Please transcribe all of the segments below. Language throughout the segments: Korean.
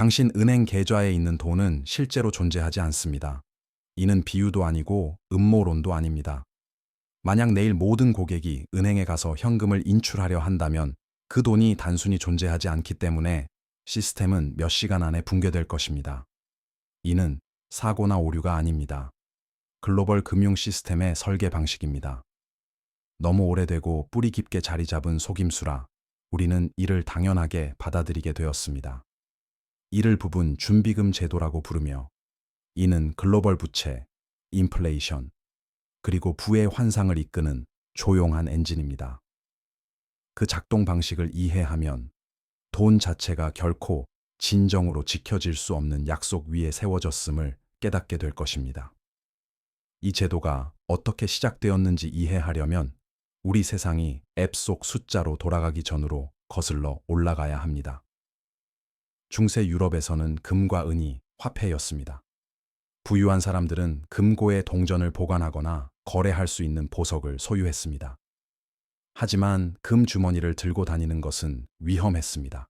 당신 은행 계좌에 있는 돈은 실제로 존재하지 않습니다. 이는 비유도 아니고 음모론도 아닙니다. 만약 내일 모든 고객이 은행에 가서 현금을 인출하려 한다면 그 돈이 단순히 존재하지 않기 때문에 시스템은 몇 시간 안에 붕괴될 것입니다. 이는 사고나 오류가 아닙니다. 글로벌 금융 시스템의 설계 방식입니다. 너무 오래되고 뿌리 깊게 자리 잡은 속임수라 우리는 이를 당연하게 받아들이게 되었습니다. 이를 부분 준비금 제도라고 부르며 이는 글로벌 부채, 인플레이션, 그리고 부의 환상을 이끄는 조용한 엔진입니다. 그 작동 방식을 이해하면 돈 자체가 결코 진정으로 지켜질 수 없는 약속 위에 세워졌음을 깨닫게 될 것입니다. 이 제도가 어떻게 시작되었는지 이해하려면 우리 세상이 앱 속 숫자로 돌아가기 전으로 거슬러 올라가야 합니다. 중세 유럽에서는 금과 은이 화폐였습니다. 부유한 사람들은 금고에 동전을 보관하거나 거래할 수 있는 보석을 소유했습니다. 하지만 금 주머니를 들고 다니는 것은 위험했습니다.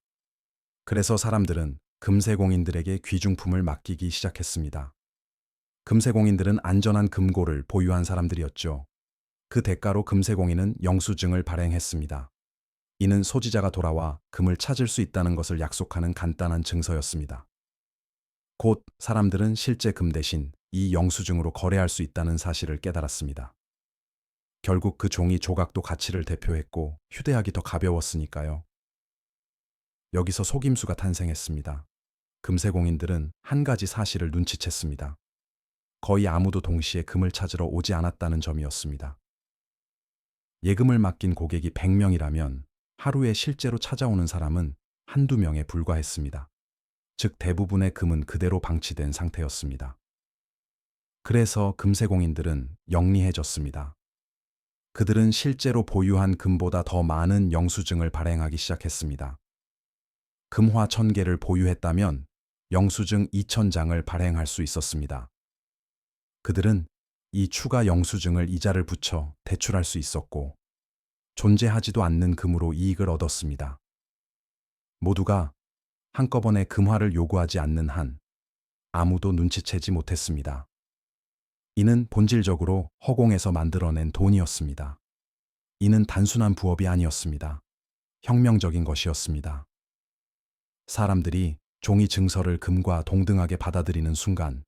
그래서 사람들은 금세공인들에게 귀중품을 맡기기 시작했습니다. 금세공인들은 안전한 금고를 보유한 사람들이었죠. 그 대가로 금세공인은 영수증을 발행했습니다. 이는 소지자가 돌아와 금을 찾을 수 있다는 것을 약속하는 간단한 증서였습니다. 곧 사람들은 실제 금 대신 이 영수증으로 거래할 수 있다는 사실을 깨달았습니다. 결국 그 종이 조각도 가치를 대표했고 휴대하기 더 가벼웠으니까요. 여기서 속임수가 탄생했습니다. 금세공인들은 한 가지 사실을 눈치챘습니다. 거의 아무도 동시에 금을 찾으러 오지 않았다는 점이었습니다. 예금을 맡긴 고객이 100명이라면 하루에 실제로 찾아오는 사람은 한두 명에 불과했습니다. 즉 대부분의 금은 그대로 방치된 상태였습니다. 그래서 금세공인들은 영리해졌습니다. 그들은 실제로 보유한 금보다 더 많은 영수증을 발행하기 시작했습니다. 금화 1000개를 보유했다면 영수증 2000장을 발행할 수 있었습니다. 그들은 이 추가 영수증을 이자를 붙여 대출할 수 있었고 존재하지도 않는 금으로 이익을 얻었습니다. 모두가 한꺼번에 금화를 요구하지 않는 한 아무도 눈치채지 못했습니다. 이는 본질적으로 허공에서 만들어낸 돈이었습니다. 이는 단순한 부업이 아니었습니다. 혁명적인 것이었습니다. 사람들이 종이 증서를 금과 동등하게 받아들이는 순간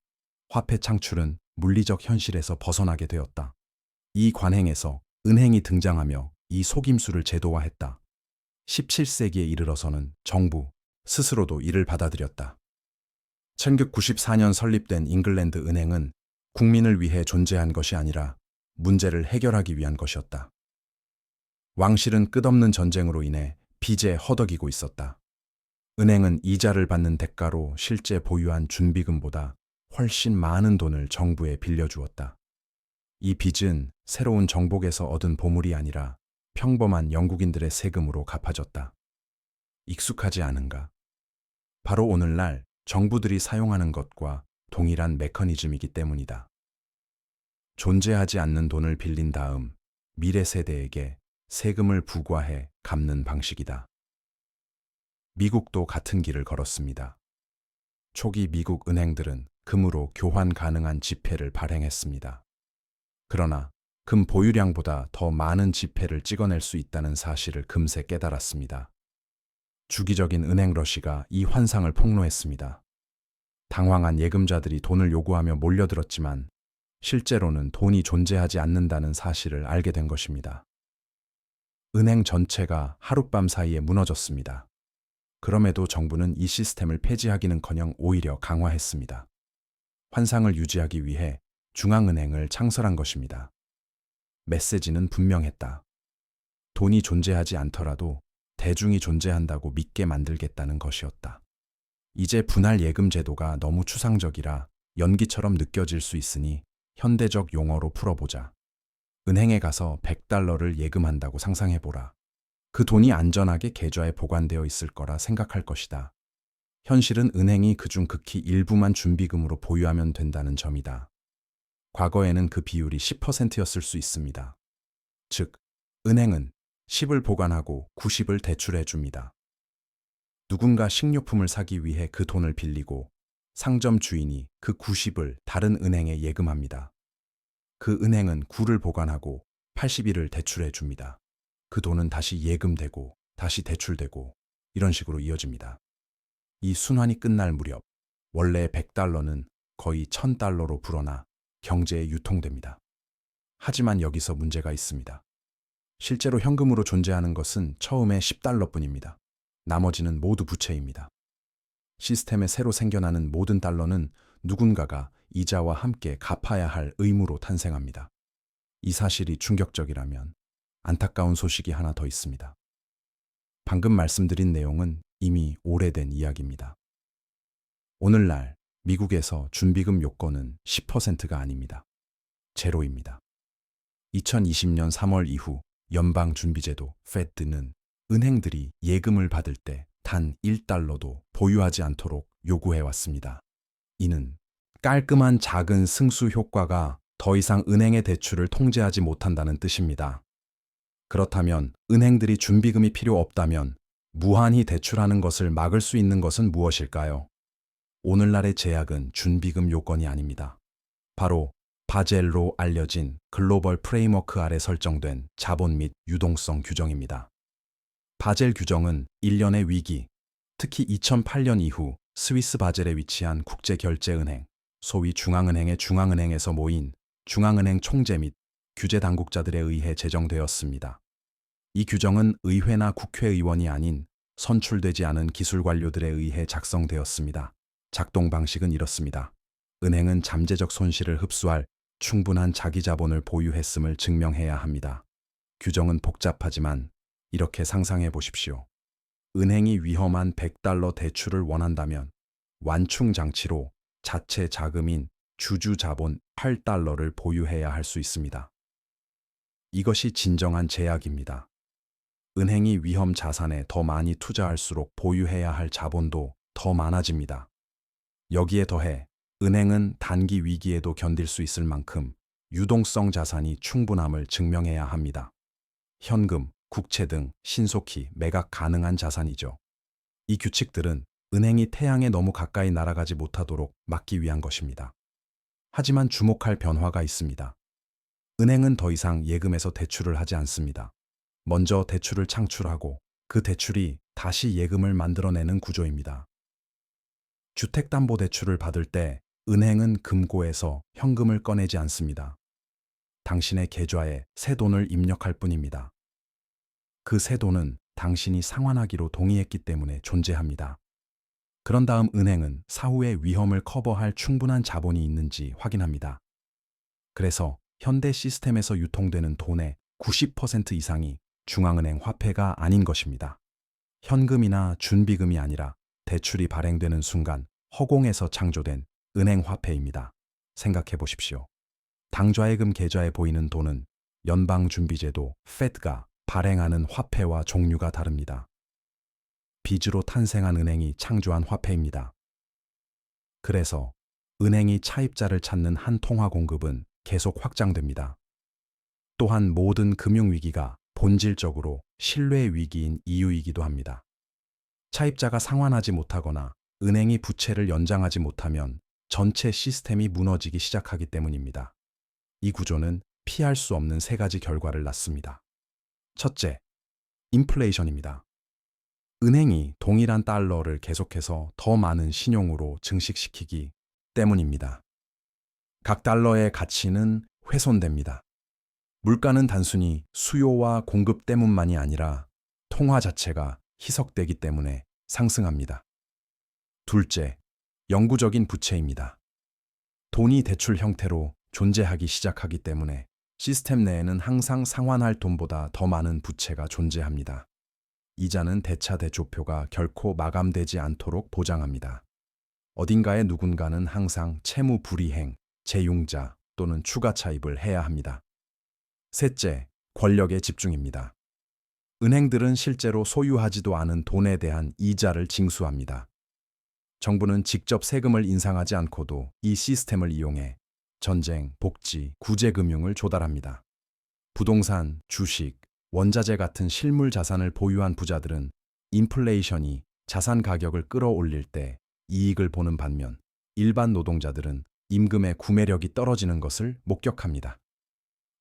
화폐 창출은 물리적 현실에서 벗어나게 되었다. 이 관행에서 은행이 등장하며 이 속임수를 제도화했다. 17세기에 이르러서는 정부 스스로도 이를 받아들였다. 1994년 설립된 잉글랜드 은행은 국민을 위해 존재한 것이 아니라 문제를 해결하기 위한 것이었다. 왕실은 끝없는 전쟁으로 인해 빚에 허덕이고 있었다. 은행은 이자를 받는 대가로 실제 보유한 준비금보다 훨씬 많은 돈을 정부에 빌려주었다. 이 빚은 새로운 정복에서 얻은 보물이 아니라 평범한 영국인들의 세금으로 갚아졌다. 익숙하지 않은가? 바로 오늘날 정부들이 사용하는 것과 동일한 메커니즘이기 때문이다. 존재하지 않는 돈을 빌린 다음 미래 세대에게 세금을 부과해 갚는 방식이다. 미국도 같은 길을 걸었습니다. 초기 미국 은행들은 금으로 교환 가능한 지폐를 발행했습니다. 그러나 금 보유량보다 더 많은 지폐를 찍어낼 수 있다는 사실을 금세 깨달았습니다. 주기적인 은행 러시가 이 환상을 폭로했습니다. 당황한 예금자들이 돈을 요구하며 몰려들었지만 실제로는 돈이 존재하지 않는다는 사실을 알게 된 것입니다. 은행 전체가 하룻밤 사이에 무너졌습니다. 그럼에도 정부는 이 시스템을 폐지하기는커녕 오히려 강화했습니다. 환상을 유지하기 위해 중앙은행을 창설한 것입니다. 메시지는 분명했다. 돈이 존재하지 않더라도 대중이 존재한다고 믿게 만들겠다는 것이었다. 이제 분할 예금 제도가 너무 추상적이라 연기처럼 느껴질 수 있으니 현대적 용어로 풀어보자. 은행에 가서 $100를 예금한다고 상상해보라. 그 돈이 안전하게 계좌에 보관되어 있을 거라 생각할 것이다. 현실은 은행이 그중 극히 일부만 준비금으로 보유하면 된다는 점이다. 과거에는 그 비율이 10%였을 수 있습니다. 즉, 은행은 10을 보관하고 90을 대출해 줍니다. 누군가 식료품을 사기 위해 그 돈을 빌리고 상점 주인이 그 90을 다른 은행에 예금합니다. 그 은행은 9를 보관하고 81을 대출해 줍니다. 그 돈은 다시 예금되고 다시 대출되고 이런 식으로 이어집니다. 이 순환이 끝날 무렵 원래의 100달러는 거의 1000달러로 불어나 경제에 유통됩니다. 하지만 여기서 문제가 있습니다. 실제로 현금으로 존재하는 것은 처음에 10달러뿐입니다. 나머지는 모두 부채입니다. 시스템에 새로 생겨나는 모든 달러는 누군가가 이자와 함께 갚아야 할 의무로 탄생합니다. 이 사실이 충격적이라면 안타까운 소식이 하나 더 있습니다. 방금 말씀드린 내용은 이미 오래된 이야기입니다. 오늘날 미국에서 준비금 요건은 10%가 아닙니다. 제로입니다. 2020년 3월 이후 연방준비제도 (FED는) 은행들이 예금을 받을 때 단 1달러도 보유하지 않도록 요구해왔습니다. 이는 깔끔한 작은 승수 효과가 더 이상 은행의 대출을 통제하지 못한다는 뜻입니다. 그렇다면 은행들이 준비금이 필요 없다면 무한히 대출하는 것을 막을 수 있는 것은 무엇일까요? 오늘날의 제약은 준비금 요건이 아닙니다. 바로 바젤로 알려진 글로벌 프레임워크 아래 설정된 자본 및 유동성 규정입니다. 바젤 규정은 일련의 위기, 특히 2008년 이후 스위스 바젤에 위치한 국제결제은행, 소위 중앙은행의 중앙은행에서 모인 중앙은행 총재 및 규제 당국자들에 의해 제정되었습니다. 이 규정은 의회나 국회의원이 아닌 선출되지 않은 기술 관료들에 의해 작성되었습니다. 작동 방식은 이렇습니다. 은행은 잠재적 손실을 흡수할 충분한 자기 자본을 보유했음을 증명해야 합니다. 규정은 복잡하지만 이렇게 상상해 보십시오. 은행이 위험한 100달러 대출을 원한다면 완충 장치로 자체 자금인 주주 자본 8달러를 보유해야 할 수 있습니다. 이것이 진정한 제약입니다. 은행이 위험 자산에 더 많이 투자할수록 보유해야 할 자본도 더 많아집니다. 여기에 더해 은행은 단기 위기에도 견딜 수 있을 만큼 유동성 자산이 충분함을 증명해야 합니다. 현금, 국채 등 신속히 매각 가능한 자산이죠. 이 규칙들은 은행이 태양에 너무 가까이 날아가지 못하도록 막기 위한 것입니다. 하지만 주목할 변화가 있습니다. 은행은 더 이상 예금에서 대출을 하지 않습니다. 먼저 대출을 창출하고 그 대출이 다시 예금을 만들어내는 구조입니다. 주택담보대출을 받을 때 은행은 금고에서 현금을 꺼내지 않습니다. 당신의 계좌에 새 돈을 입력할 뿐입니다. 그 새 돈은 당신이 상환하기로 동의했기 때문에 존재합니다. 그런 다음 은행은 사후의 위험을 커버할 충분한 자본이 있는지 확인합니다. 그래서 현대 시스템에서 유통되는 돈의 90% 이상이 중앙은행 화폐가 아닌 것입니다. 현금이나 준비금이 아니라 대출이 발행되는 순간 허공에서 창조된 은행 화폐입니다. 생각해 보십시오. 당좌예금 계좌에 보이는 돈은 연방준비제도 (FED가) 발행하는 화폐와 종류가 다릅니다. 빚으로 탄생한 은행이 창조한 화폐입니다. 그래서 은행이 차입자를 찾는 한 통화 공급은 계속 확장됩니다. 또한 모든 금융위기가 본질적으로 신뢰 위기인 이유이기도 합니다. 차입자가 상환하지 못하거나 은행이 부채를 연장하지 못하면 전체 시스템이 무너지기 시작하기 때문입니다. 이 구조는 피할 수 없는 세 가지 결과를 낳습니다. 첫째, 인플레이션입니다. 은행이 동일한 달러를 계속해서 더 많은 신용으로 증식시키기 때문입니다. 각 달러의 가치는 훼손됩니다. 물가는 단순히 수요와 공급 때문만이 아니라 통화 자체가 희석되기 때문에 상승합니다. 둘째, 영구적인 부채입니다. 돈이 대출 형태로 존재하기 시작하기 때문에 시스템 내에는 항상 상환할 돈보다 더 많은 부채가 존재합니다. 이자는 대차 대조표가 결코 마감되지 않도록 보장합니다. 어딘가에 누군가는 항상 채무 불이행, 재융자 또는 추가 차입을 해야 합니다. 셋째, 권력의 집중입니다. 은행들은 실제로 소유하지도 않은 돈에 대한 이자를 징수합니다. 정부는 직접 세금을 인상하지 않고도 이 시스템을 이용해 전쟁, 복지, 구제금융을 조달합니다. 부동산, 주식, 원자재 같은 실물 자산을 보유한 부자들은 인플레이션이 자산 가격을 끌어올릴 때 이익을 보는 반면 일반 노동자들은 임금의 구매력이 떨어지는 것을 목격합니다.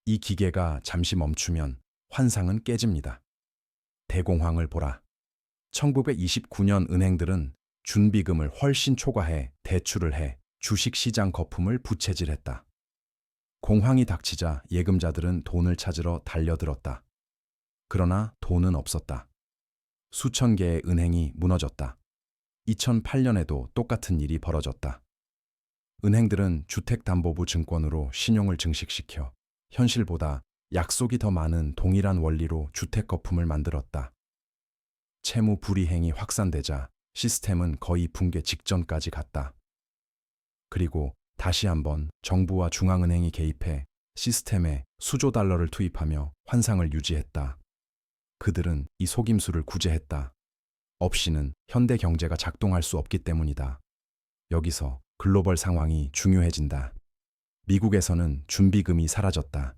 이 기계가 잠시 멈추면 환상은 깨집니다. 대공황을 보라. 1929년 은행들은 준비금을 훨씬 초과해 대출을 해 주식시장 거품을 부채질했다. 공황이 닥치자 예금자들은 돈을 찾으러 달려들었다. 그러나 돈은 없었다. 수천 개의 은행이 무너졌다. 2008년에도 똑같은 일이 벌어졌다. 은행들은 주택담보부 증권으로 신용을 증식시켜 현실보다 약속이 더 많은 동일한 원리로 주택 거품을 만들었다. 채무 불이행이 확산되자 시스템은 거의 붕괴 직전까지 갔다. 그리고 다시 한번 정부와 중앙은행이 개입해 시스템에 수조 달러를 투입하며 환상을 유지했다. 그들은 이 속임수를 구제했다. 없이는 현대 경제가 작동할 수 없기 때문이다. 여기서 글로벌 상황이 중요해진다. 미국에서는 준비금이 사라졌다.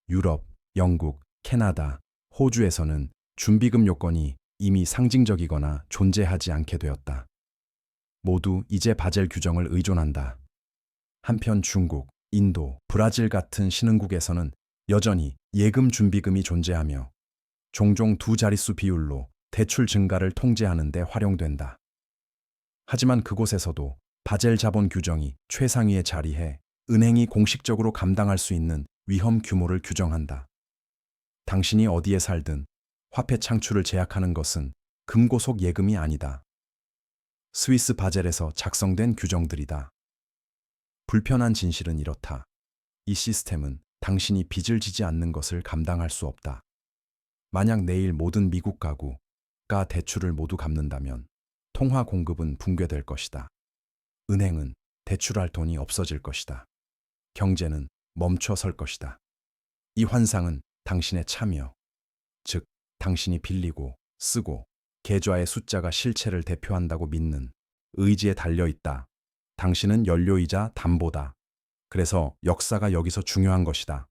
유럽, 영국, 캐나다, 호주에서는 준비금 요건이 이미 상징적이거나 존재하지 않게 되었다. 모두 이제 바젤 규정을 의존한다. 한편 중국, 인도, 브라질 같은 신흥국에서는 여전히 예금 준비금이 존재하며 종종 두 자릿수 비율로 대출 증가를 통제하는 데 활용된다. 하지만 그곳에서도 바젤 자본 규정이 최상위에 자리해 은행이 공식적으로 감당할 수 있는 위험 규모를 규정한다. 당신이 어디에 살든 화폐 창출을 제약하는 것은 금고속 예금이 아니다. 스위스 바젤에서 작성된 규정들이다. 불편한 진실은 이렇다. 이 시스템은 당신이 빚을 지지 않는 것을 감당할 수 없다. 만약 내일 모든 미국 가구가 대출을 모두 갚는다면 통화 공급은 붕괴될 것이다. 은행은 대출할 돈이 없어질 것이다. 경제는 멈춰 설 것이다. 이 환상은 당신의 참여, 즉 당신이 빌리고 쓰고 계좌의 숫자가 실체를 대표한다고 믿는 의지에 달려 있다. 당신은 연료이자 담보다. 그래서 역사가 여기서 중요한 것이다.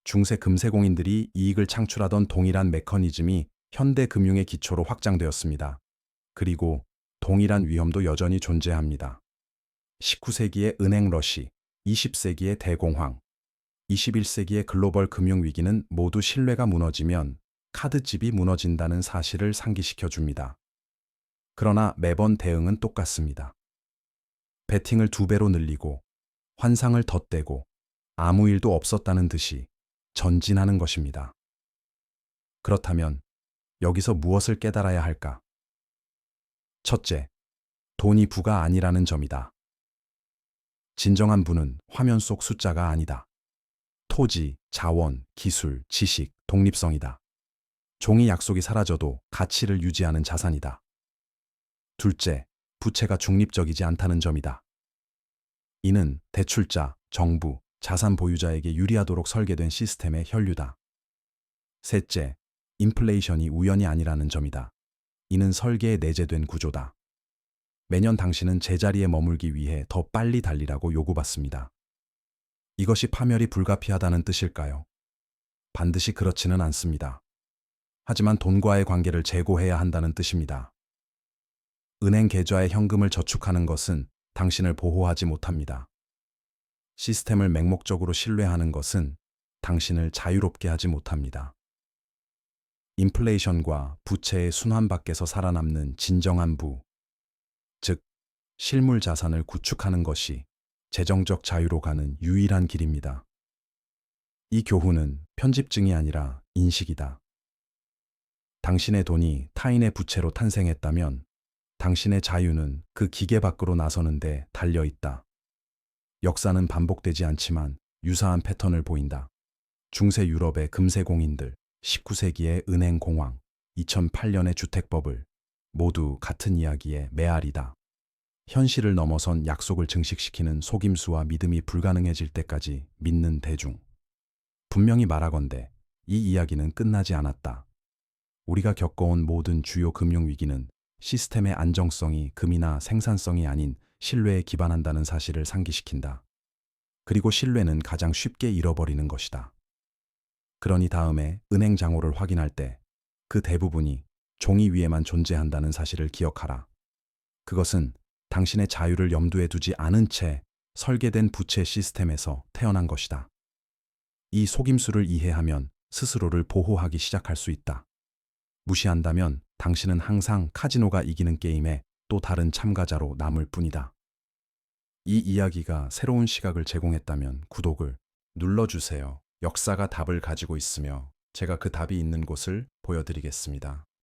중세 금세공인들이 이익을 창출하던 동일한 메커니즘이 현대 금융의 기초로 확장되었습니다. 그리고 동일한 위험도 여전히 존재합니다. 19세기의 은행 러시, 20세기의 대공황, 21세기의 글로벌 금융위기는 모두 신뢰가 무너지면 카드집이 무너진다는 사실을 상기시켜 줍니다. 그러나 매번 대응은 똑같습니다. 베팅을 2배로 늘리고 환상을 덧대고 아무 일도 없었다는 듯이 전진하는 것입니다. 그렇다면 여기서 무엇을 깨달아야 할까? 첫째, 돈이 부가 아니라는 점이다. 진정한 부는 화면 속 숫자가 아니다. 토지, 자원, 기술, 지식, 독립성이다. 종이 약속이 사라져도 가치를 유지하는 자산이다. 둘째, 부채가 중립적이지 않다는 점이다. 이는 대출자, 정부, 자산 보유자에게 유리하도록 설계된 시스템의 혈류다. 셋째, 인플레이션이 우연이 아니라는 점이다. 이는 설계에 내재된 구조다. 매년 당신은 제자리에 머물기 위해 더 빨리 달리라고 요구받습니다. 이것이 파멸이 불가피하다는 뜻일까요? 반드시 그렇지는 않습니다. 하지만 돈과의 관계를 재고해야 한다는 뜻입니다. 은행 계좌에 현금을 저축하는 것은 당신을 보호하지 못합니다. 시스템을 맹목적으로 신뢰하는 것은 당신을 자유롭게 하지 못합니다. 인플레이션과 부채의 순환 밖에서 살아남는 진정한 부, 즉 실물 자산을 구축하는 것이 재정적 자유로 가는 유일한 길입니다. 이 교훈은 편집증이 아니라 인식이다. 당신의 돈이 타인의 부채로 탄생했다면 당신의 자유는 그 기계 밖으로 나서는데 달려 있다. 역사는 반복되지 않지만 유사한 패턴을 보인다. 중세 유럽의 금세공인들, 19세기의 은행 공황, 2008년의 주택버블, 모두 같은 이야기의 메아리다. 현실을 넘어선 약속을 증식시키는 속임수와 믿음이 불가능해질 때까지 믿는 대중. 분명히 말하건대 이 이야기는 끝나지 않았다. 우리가 겪어온 모든 주요 금융위기는 시스템의 안정성이 금이나 생산성이 아닌 신뢰에 기반한다는 사실을 상기시킨다. 그리고 신뢰는 가장 쉽게 잃어버리는 것이다. 그러니 다음에 은행 장호를 확인할 때 그 대부분이 종이 위에만 존재한다는 사실을 기억하라. 그것은 당신의 자유를 염두에 두지 않은 채 설계된 부채 시스템에서 태어난 것이다. 이 속임수를 이해하면 스스로를 보호하기 시작할 수 있다. 무시한다면 당신은 항상 카지노가 이기는 게임의 또 다른 참가자로 남을 뿐이다. 이 이야기가 새로운 시각을 제공했다면 구독을 눌러주세요. 역사가 답을 가지고 있으며 제가 그 답이 있는 곳을 보여드리겠습니다.